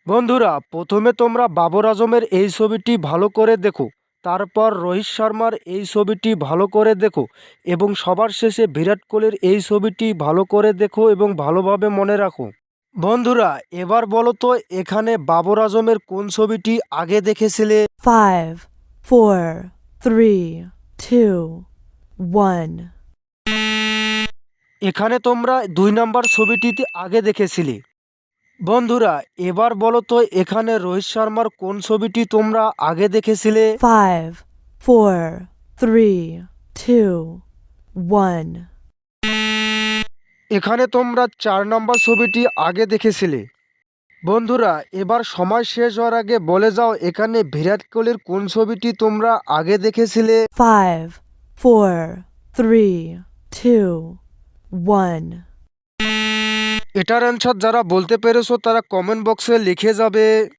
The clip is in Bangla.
বন্ধুরা, প্রথমে তোমরা বাবর আজমের এই ছবিটি ভালো করে দেখো, তারপর রোহিত শর্মার এই ছবিটি ভালো করে দেখো এবং সবার শেষে বিরাট কোহলির এই ছবিটি ভালো করে দেখো এবং ভালোভাবে মনে রাখো। বন্ধুরা, এবার বলো তো এখানে বাবর আজমের কোন ছবিটি আগে দেখেছিলে? 5, 4, 3, 2, 1. এখানে তোমরা 2 নম্বর ছবিটিতে আগে দেখেছিলে। বন্ধুরা, এবার বলো তো এখানে রোহিত শর্মার কোন ছবিটি তোমরা আগে দেখেছিলে? 5, 4, 3, 2, 1. এখানে তোমরা 4 নম্বর ছবিটি আগে দেখেছিলে। বন্ধুরা, এবার সময় শেষ হওয়ার আগে বলে যাও এখানে বিরাট কোহলির কোন ছবিটি তোমরা আগে দেখেছিলে? 5, 4, 3, 2, 1. এটার অ্যান্সার যারা বলতে পেরেছো তারা কমেন্ট বক্সে লিখে যাবে।